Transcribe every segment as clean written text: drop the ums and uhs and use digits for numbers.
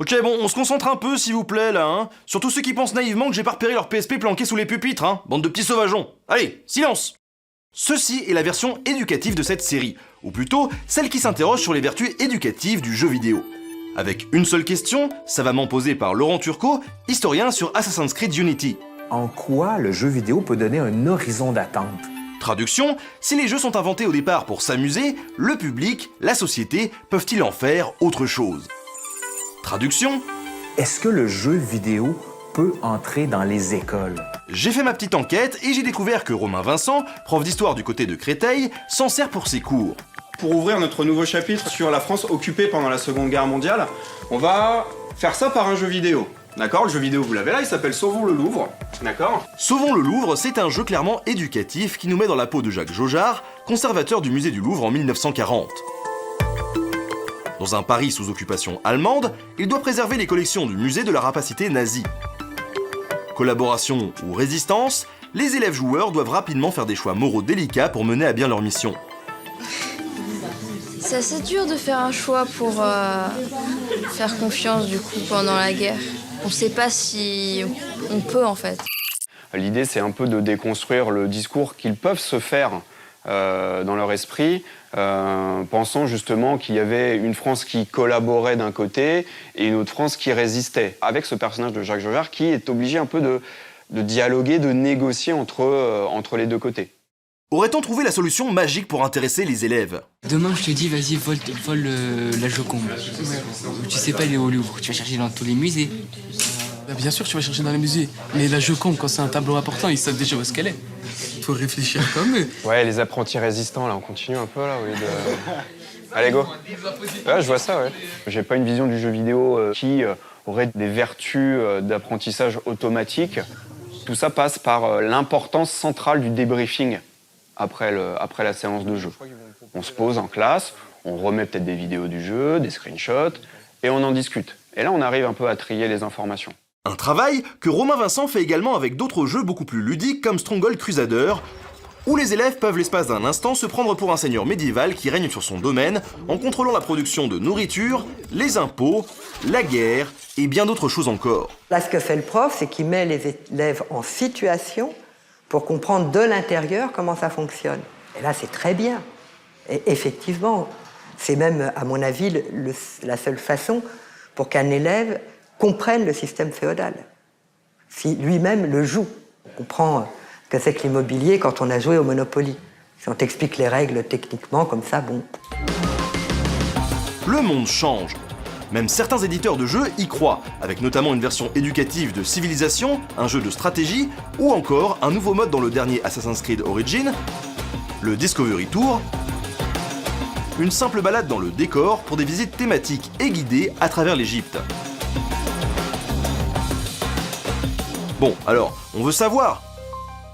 Ok, bon, on se concentre un peu, s'il vous plaît, là, hein. Surtout ceux qui pensent naïvement que j'ai pas repéré leur PSP planqué sous les pupitres, hein. Bande de petits sauvageons. Allez, silence. Ceci est la version éducative de cette série, ou plutôt celle qui s'interroge sur les vertus éducatives du jeu vidéo. Avec une seule question, savamment posée par Laurent Turcot, historien sur Assassin's Creed Unity. En quoi le jeu vidéo peut donner un horizon d'attente? Traduction, si les jeux sont inventés au départ pour s'amuser, le public, la société, peuvent-ils en faire autre chose? Traduction, Est-ce que le jeu vidéo peut entrer dans les écoles? j'ai fait ma petite enquête et j'ai découvert que Romain Vincent, prof d'histoire du côté de Créteil, s'en sert pour ses cours. Pour ouvrir notre nouveau chapitre sur la France occupée pendant la Seconde Guerre mondiale, on va faire ça par un jeu vidéo. D'accord? Le jeu vidéo, vous l'avez là, il s'appelle Sauvons le Louvre. D'accord? Sauvons le Louvre, c'est un jeu clairement éducatif qui nous met dans la peau de Jacques Jaujard, conservateur du musée du Louvre en 1940. Dans un Paris sous occupation allemande, il doit préserver les collections du musée de la rapacité nazie. Collaboration ou résistance, les élèves joueurs doivent rapidement faire des choix moraux délicats pour mener à bien leur mission. C'est assez dur de faire un choix pour faire confiance du coup pendant la guerre. On ne sait pas si on peut en fait. L'idée, c'est un peu de déconstruire le discours qu'ils peuvent se faire dans leur esprit, pensant justement qu'il y avait une France qui collaborait d'un côté et une autre France qui résistait. Avec ce personnage de Jacques Jaujard qui est obligé un peu de dialoguer, de négocier entre les deux côtés. Aurait-on trouvé la solution magique pour intéresser les élèves? Demain, je te dis, vas-y, vole la Joconde. Tu sais pas, il est au Louvre. Tu vas chercher dans tous les musées. Bah, bien sûr, tu vas chercher dans les musées. Mais la Joconde, quand c'est un tableau important, ils savent déjà où est-ce qu'elle est. Faut réfléchir comme eux. Ouais, les apprentis résistants, là, on continue un peu, là, au lieu de... Allez, go. Ouais, je vois ça, ouais. J'ai pas une vision du jeu vidéo qui aurait des vertus d'apprentissage automatique. Tout ça passe par l'importance centrale du débriefing après la séance de jeu. On se pose en classe, on remet peut-être des vidéos du jeu, des screenshots, et on en discute. Et là, on arrive un peu à trier les informations. Un travail que Romain Vincent fait également avec d'autres jeux beaucoup plus ludiques comme Stronghold Crusader, où les élèves peuvent l'espace d'un instant se prendre pour un seigneur médiéval qui règne sur son domaine en contrôlant la production de nourriture, les impôts, la guerre et bien d'autres choses encore. Là, ce que fait le prof, c'est qu'il met les élèves en situation pour comprendre de l'intérieur comment ça fonctionne. Et là, c'est très bien. Et effectivement, c'est même, à mon avis, la seule façon pour qu'un élève comprenne le système féodal. Si lui-même le joue, on comprend ce que c'est que l'immobilier quand on a joué au Monopoly. Si on t'explique les règles techniquement, comme ça, bon. Le monde change. Même certains éditeurs de jeux y croient, avec notamment une version éducative de Civilization, un jeu de stratégie, ou encore un nouveau mode dans le dernier Assassin's Creed Origins, le Discovery Tour, une simple balade dans le décor pour des visites thématiques et guidées à travers l'Égypte. Bon, alors, on veut savoir,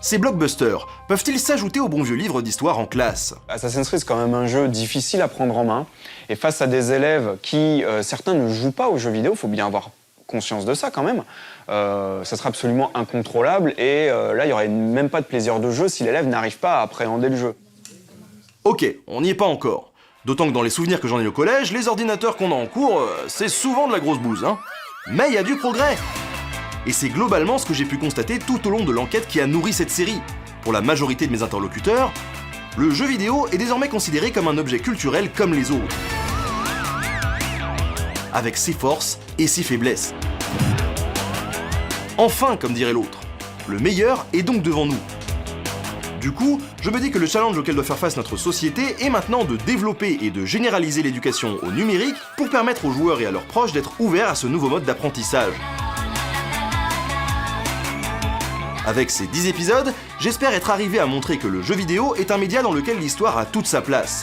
ces blockbusters peuvent-ils s'ajouter aux bons vieux livres d'histoire en classe? Assassin's Creed, c'est quand même un jeu difficile à prendre en main. Et face à des élèves qui, certains ne jouent pas aux jeux vidéo, il faut bien avoir conscience de ça quand même, ça serait absolument incontrôlable. Et là, il n'y aurait même pas de plaisir de jeu si l'élève n'arrive pas à appréhender le jeu. Ok, on n'y est pas encore. D'autant que dans les souvenirs que j'en ai au collège, les ordinateurs qu'on a en cours, c'est souvent de la grosse bouse, hein. Mais il y a du progrès. Et c'est globalement ce que j'ai pu constater tout au long de l'enquête qui a nourri cette série. Pour la majorité de mes interlocuteurs, le jeu vidéo est désormais considéré comme un objet culturel comme les autres. Avec ses forces et ses faiblesses. Enfin, comme dirait l'autre, le meilleur est donc devant nous. Du coup, je me dis que le challenge auquel doit faire face notre société est maintenant de développer et de généraliser l'éducation au numérique pour permettre aux joueurs et à leurs proches d'être ouverts à ce nouveau mode d'apprentissage. Avec ces 10 épisodes, j'espère être arrivé à montrer que le jeu vidéo est un média dans lequel l'histoire a toute sa place.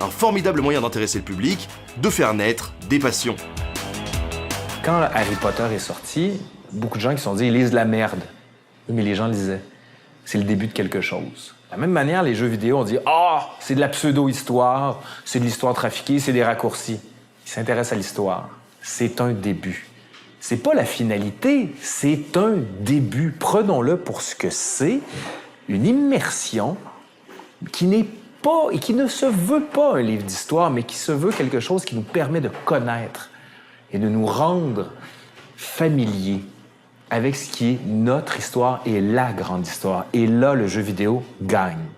Un formidable moyen d'intéresser le public, de faire naître des passions. Quand Harry Potter est sorti, beaucoup de gens qui se sont dit « ils lisent de la merde ». Mais les gens lisaient. C'est le début de quelque chose. De la même manière, les jeux vidéo, on dit « ah, c'est de la pseudo-histoire, c'est de l'histoire trafiquée, c'est des raccourcis ». Ils s'intéressent à l'histoire. C'est un début. C'est pas la finalité, c'est un début. Prenons-le pour ce que c'est, une immersion qui n'est pas et qui ne se veut pas un livre d'histoire, mais qui se veut quelque chose qui nous permet de connaître et de nous rendre familiers avec ce qui est notre histoire et la grande histoire. Et là, le jeu vidéo gagne.